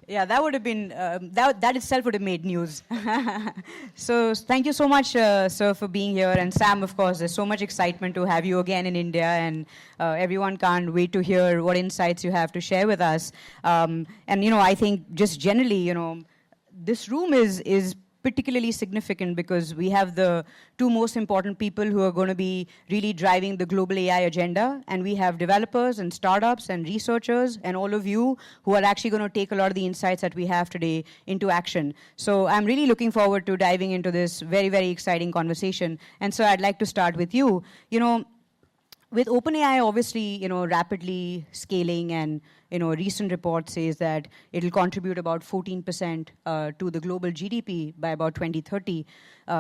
Yeah, that would have been, that itself would have made news. So thank you so much, sir, for being here. And Sam, of course, there's so much excitement to have you again in India. And everyone can't wait to hear what insights you have to share with us. And, I think just generally, this room is particularly significant because we have the two most important people who are going to be really driving the global AI agenda. And we have developers and startups and researchers and all of you who are actually going to take a lot of the insights that we have today into action. So I'm really looking forward to diving into this very, very exciting conversation. And so I'd like to start with you. With OpenAI obviously, rapidly scaling and, recent report says that it'll contribute about 14% to the global GDP by about 2030.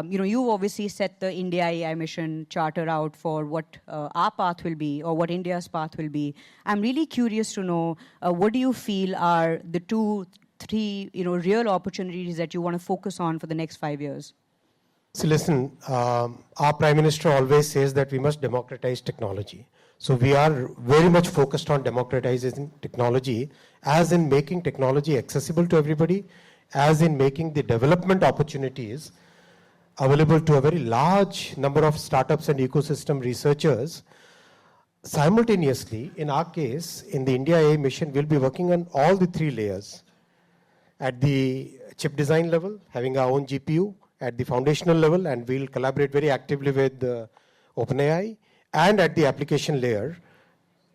You've obviously set the India AI mission charter out for what our path will be or what India's path will be. I'm really curious to know, what do you feel are the 2-3, real opportunities that you want to focus on for the next 5 years? So listen, our Prime Minister always says that we must democratize technology. So we are very much focused on democratizing technology, as in making technology accessible to everybody, as in making the development opportunities available to a very large number of startups and ecosystem researchers. Simultaneously, in our case, in the India AI mission, we'll be working on all the 3 layers. At the chip design level, having our own GPU, at the foundational level, and we'll collaborate very actively with OpenAI, and at the application layer.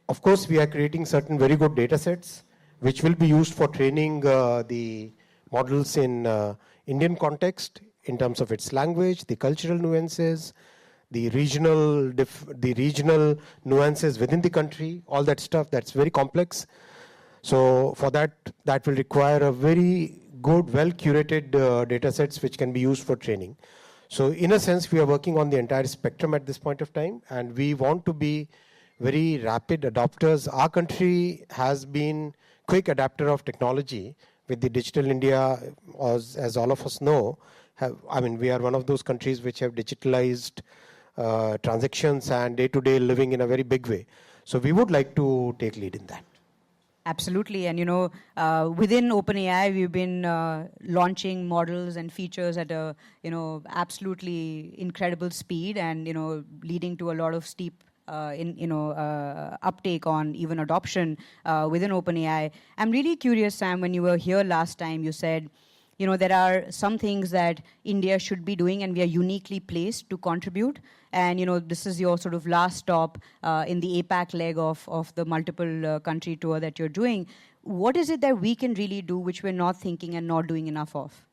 Of course, we are creating certain very good data sets, which will be used for training the models in Indian context, in terms of its language, the cultural nuances, the regional nuances within the country, all that stuff that's very complex. So for that will require a very good, well-curated data sets which can be used for training. So in a sense, we are working on the entire spectrum at this point of time, and we want to be very rapid adopters. Our country has been quick adapter of technology with the Digital India, as all of us know. We are one of those countries which have digitalized transactions and day-to-day living in a very big way. So we would like to take lead in that. Absolutely. And, within OpenAI, we've been launching models and features at a, absolutely incredible speed and, leading to a lot of steep uptake on even adoption within OpenAI. I'm really curious, Sam, when you were here last time, you said, there are some things that India should be doing and we are uniquely placed to contribute. And, this is your sort of last stop in the APAC leg of the multiple country tour that you're doing. What is it that we can really do which we're not thinking and not doing enough of?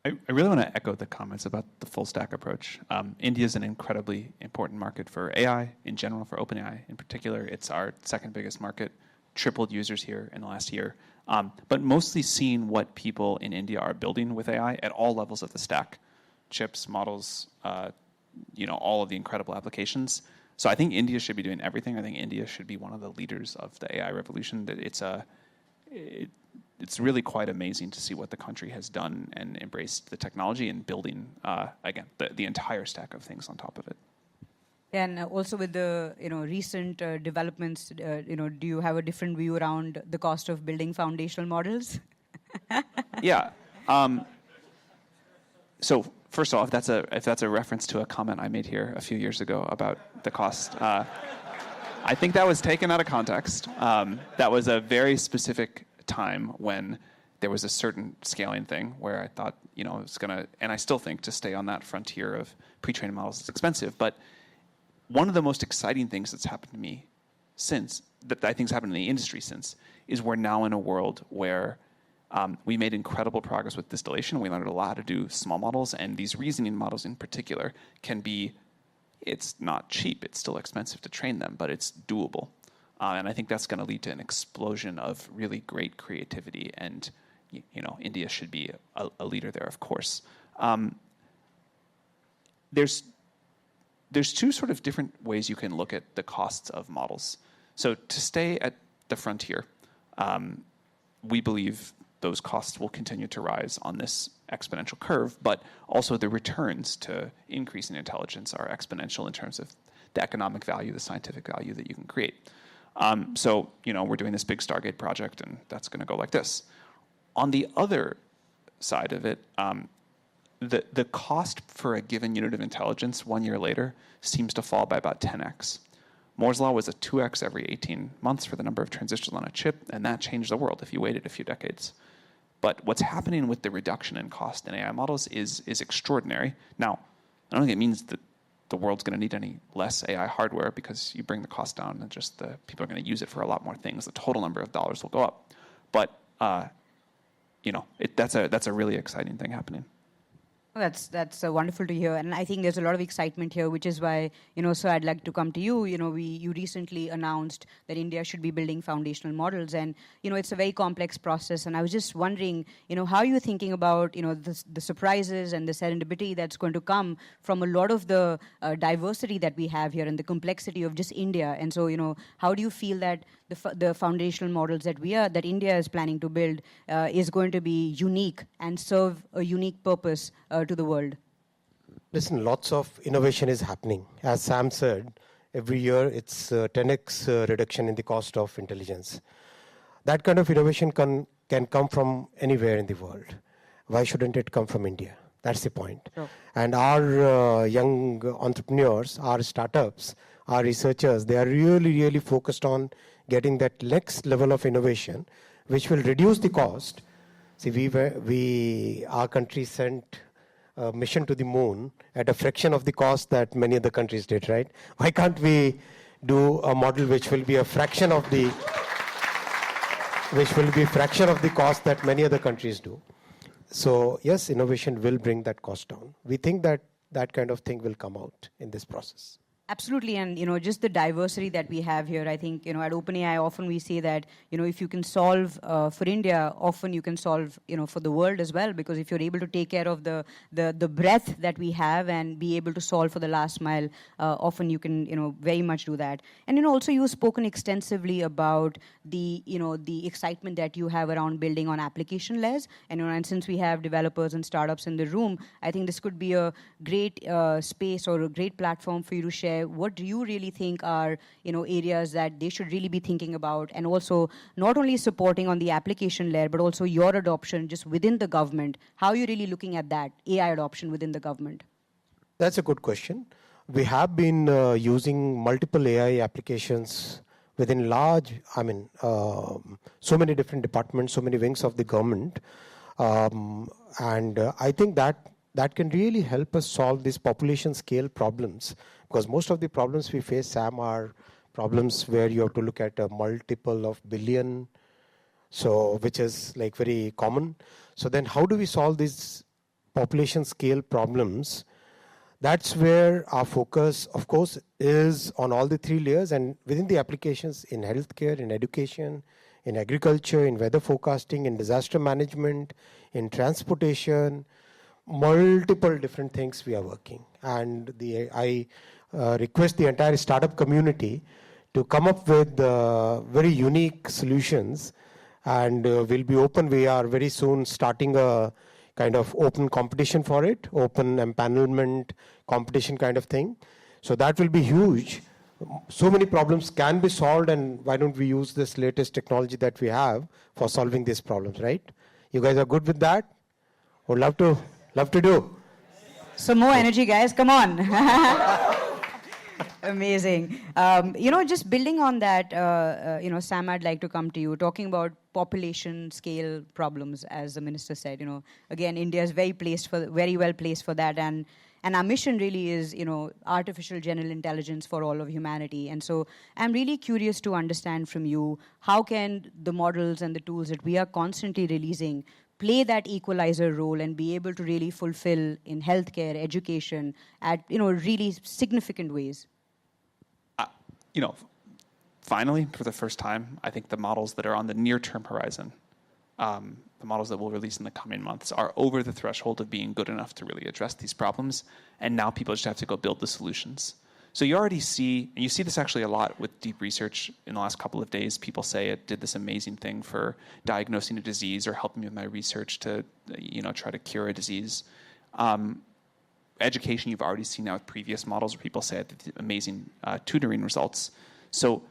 I really want to echo the comments about the full stack approach. India is an incredibly important market for AI in general, for OpenAI in particular. It's our second biggest market, tripled users here in the last year. But mostly seeing what people in India are building with AI at all levels of the stack, chips, models, all of the incredible applications. So I think India should be doing everything. I think India should be one of the leaders of the AI revolution. That it's really quite amazing to see what the country has done and embraced the technology and building, again, the entire stack of things on top of it. And also with the recent developments, do you have a different view around the cost of building foundational models? Yeah. So first off, if that's a reference to a comment I made here a few years ago about the cost, I think that was taken out of context. That was a very specific time when there was a certain scaling thing where I thought, it's gonna, and I still think to stay on that frontier of pre-trained models is expensive, but one of the most exciting things that's happened to me since, that I think has happened in the industry since, is we're now in a world where we made incredible progress with distillation. We learned a lot to do small models, and these reasoning models in particular can be, it's not cheap, it's still expensive to train them, but it's doable. And I think that's going to lead to an explosion of really great creativity, and India should be a leader there, of course. There's two sort of different ways you can look at the costs of models. So to stay at the frontier, we believe those costs will continue to rise on this exponential curve, but also the returns to increasing intelligence are exponential in terms of the economic value, the scientific value that you can create. So, we're doing this big Stargate project, and that's going to go like this. On the other side of it, the cost for a given unit of intelligence 1 year later seems to fall by about 10x. Moore's law was a 2x every 18 months for the number of transistors on a chip, and that changed the world if you waited a few decades. But what's happening with the reduction in cost in AI models is extraordinary. Now, I don't think it means that the world's going to need any less AI hardware, because you bring the cost down and just the people are going to use it for a lot more things. The total number of dollars will go up. But that's a really exciting thing happening. That's wonderful to hear, and I think there's a lot of excitement here, which is why, sir, I'd like to come to you. You recently announced that India should be building foundational models, and it's a very complex process. And I was just wondering, how you're thinking about the surprises and the serendipity that's going to come from a lot of the diversity that we have here and the complexity of just India. And so, how do you feel that the foundational models that India is planning to build is going to be unique and serve a unique purpose to the world? Listen, lots of innovation is happening. As Sam said, every year it's 10x reduction in the cost of intelligence. That kind of innovation can come from anywhere in the world. Why shouldn't it come from India? That's the point. Sure. And our young entrepreneurs, our startups, our researchers, they are really, really focused on getting that next level of innovation, which will reduce the cost. See, our country sent a mission to the moon at a fraction of the cost that many other countries did, right? Why can't we do a model which will be a fraction of the cost that many other countries do? So yes, innovation will bring that cost down. We think that that kind of thing will come out in this process. Absolutely, and just the diversity that we have here. I think at OpenAI often we say that if you can solve for India, often you can solve for the world as well. Because if you're able to take care of the breadth that we have and be able to solve for the last mile, often you can very much do that. And also you've spoken extensively about the the excitement that you have around building on application layers. And since we have developers and startups in the room, I think this could be a great space or a great platform for you to share. What do you really think are areas that they should really be thinking about, and also not only supporting on the application layer, but also your adoption just within the government? How are you really looking at that AI adoption within the government? That's a good question. We have been using multiple AI applications within so many different departments, so many wings of the government, and I think that can really help us solve these population scale problems. Because most of the problems we face, Sam, are problems where you have to look at a multiple of billion, so which is like very common. So then how do we solve these population scale problems? That's where our focus, of course, is on all the three layers, and within the applications in healthcare, in education, in agriculture, in weather forecasting, in disaster management, in transportation, multiple different things we are working. And I request the entire startup community to come up with very unique solutions, and we'll be open. We are very soon starting a kind of open competition for it, open empanelment competition kind of thing. So that will be huge. So many problems can be solved, and why don't we use this latest technology that we have for solving these problems, right? You guys are good with that? Would love to do. Some more energy, guys. Come on. Amazing. Just building on that, Sam, I'd like to come to you, talking about population scale problems, as the minister said. Again, India is very well placed for that, and our mission really is, artificial general intelligence for all of humanity. And so I'm really curious to understand from you, how can the models and the tools that we are constantly releasing play that equalizer role and be able to really fulfill in healthcare, education, at really significant ways? Finally, for the first time, I think the models that are on the near-term horizon, the models that we'll release in the coming months, are over the threshold of being good enough to really address these problems. And now people just have to go build the solutions. So you already see, and you see this actually a lot with deep research in the last couple of days. People say it did this amazing thing for diagnosing a disease or helping me with my research to, try to cure a disease. Education, you've already seen now with previous models where people say it did amazing tutoring results. So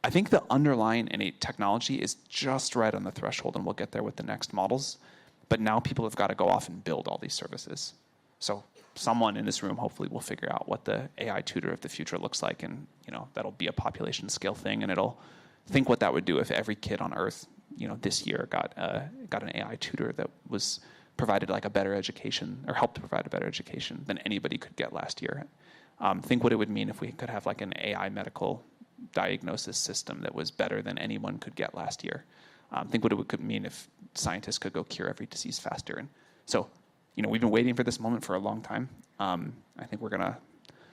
I think the underlying innate technology is just right on the threshold, and we'll get there with the next models. But now people have got to go off and build all these services. So someone in this room hopefully will figure out what the AI tutor of the future looks like, and that'll be a population scale thing, and it'll think what that would do if every kid on Earth, this year got an AI tutor that was provided like a better education, or helped to provide a better education than anybody could get last year. Think what it would mean if we could have like an AI medical diagnosis system that was better than anyone could get last year. Think what it could mean if scientists could go cure every disease faster. And so, we've been waiting for this moment for a long time. I think we're going to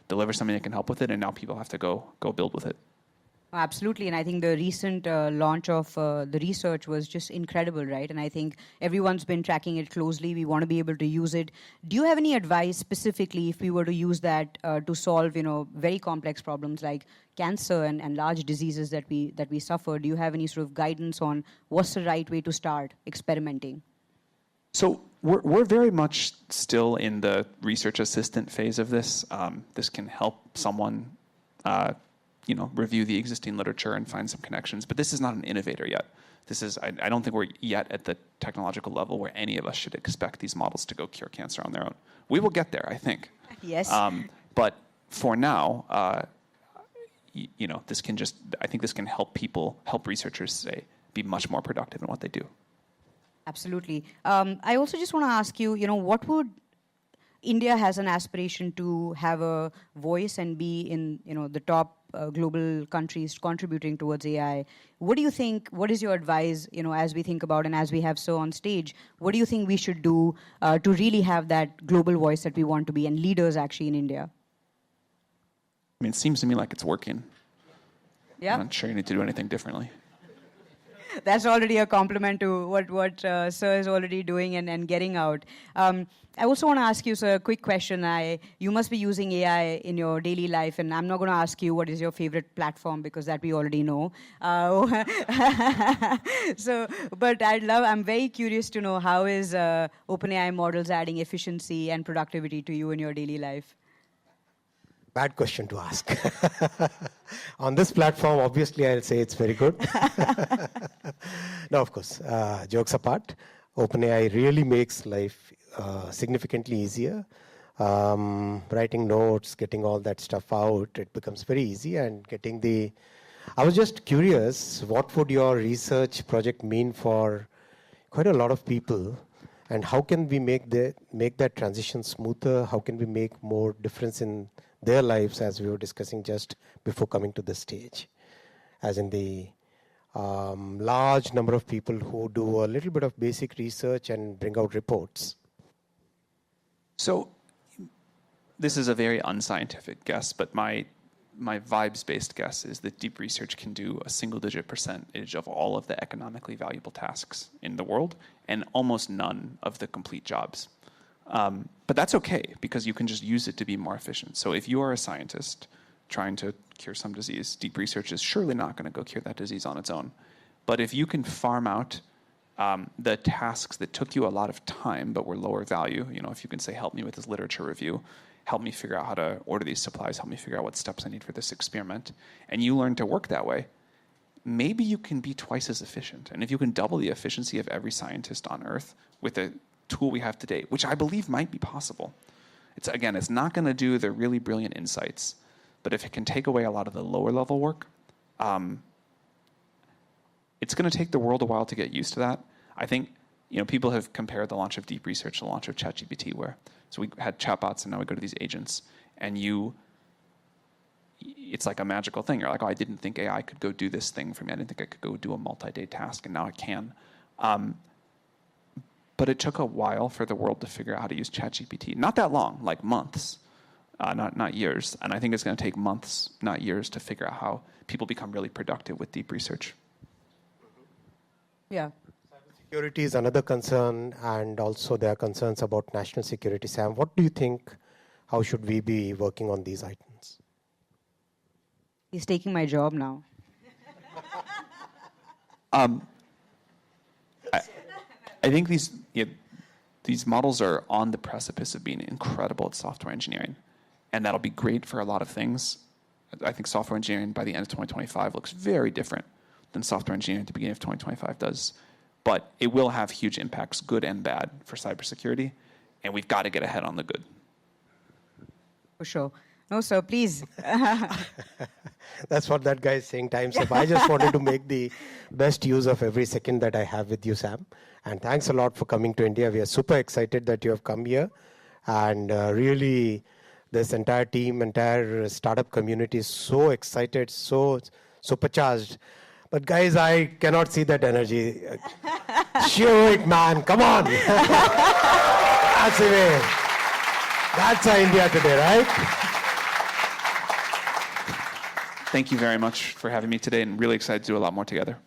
deliver something that can help with it, and now people have to go build with it. Absolutely, and I think the recent launch of the research was just incredible, right? And I think everyone's been tracking it closely. We want to be able to use it. Do you have any advice specifically if we were to use that to solve, very complex problems like cancer and large diseases that we suffer? Do you have any sort of guidance on what's the right way to start experimenting? So we're very much still in the research assistant phase of this. This can help someone review the existing literature and find some connections. But this is not an innovator yet. I don't think we're yet at the technological level where any of us should expect these models to go cure cancer on their own. We will get there, I think. Yes. But for now, I think this can help researchers be much more productive in what they do. Absolutely. I also just want to ask you, what would India has an aspiration to have a voice and be in, the top global countries contributing towards AI. What do you think? What is your advice? As we think about and as we have so on stage, what do you think we should do to really have that global voice that we want to be and leaders actually in India? I mean, it seems to me like it's working. Yeah. I'm not sure you need to do anything differently. That's already a compliment to what Sir is already doing and getting out. I also want to ask you, sir, a quick question. You must be using AI in your daily life, and I'm not going to ask you what is your favorite platform because that we already know. But I'm very curious to know how is OpenAI models adding efficiency and productivity to you in your daily life? Bad question to ask. On this platform, obviously, I'll say it's very good. No, of course, jokes apart, OpenAI really makes life significantly easier. Writing notes, getting all that stuff out, it becomes very easy. And I was just curious, what would your research project mean for quite a lot of people? And how can we make that transition smoother? How can we make more difference in their lives, as we were discussing just before coming to the stage? As in the large number of people who do a little bit of basic research and bring out reports. So this is a very unscientific guess, but my vibes-based guess is that deep research can do a single-digit percentage of all of the economically valuable tasks in the world and almost none of the complete jobs. But that's okay, because you can just use it to be more efficient. So if you are a scientist trying to cure some disease, deep research is surely not going to go cure that disease on its own. But if you can farm out the tasks that took you a lot of time but were lower value, if you can say, help me with this literature review, help me figure out how to order these supplies, help me figure out what steps I need for this experiment, and you learn to work that way, maybe you can be twice as efficient. And if you can double the efficiency of every scientist on Earth with the tool we have today, which I believe might be possible. It's not going to do the really brilliant insights, but if it can take away a lot of the lower level work, it's going to take the world a while to get used to that. I think people have compared the launch of deep research to the launch of ChatGPT, so we had chatbots and now we go to these agents, and it's like a magical thing. You're like, oh, I didn't think AI could go do this thing for me. I didn't think I could go do a multi-day task, and now it can. But it took a while for the world to figure out how to use ChatGPT. Not that long, like months, not years. And I think it's going to take months, not years, to figure out how people become really productive with deep research. Yeah. Security is another concern, and also there are concerns about national security. Sam, what do you think? How should we be working on these items? He's taking my job now. I think these models are on the precipice of being incredible at software engineering, and that'll be great for a lot of things. I think software engineering by the end of 2025 looks very different than software engineering at the beginning of 2025 does. But it will have huge impacts, good and bad, for cybersecurity, and we've got to get ahead on the good. For sure. No, sir, please. That's what that guy is saying, time's up. I just wanted to make the best use of every second that I have with you, Sam. And thanks a lot for coming to India. We are super excited that you have come here. And really, this entire team, entire startup community is so excited, so supercharged. But guys, I cannot see that energy. Show it, man. Come on. That's the way. That's our India today, right? Thank you very much for having me today, and really excited to do a lot more together.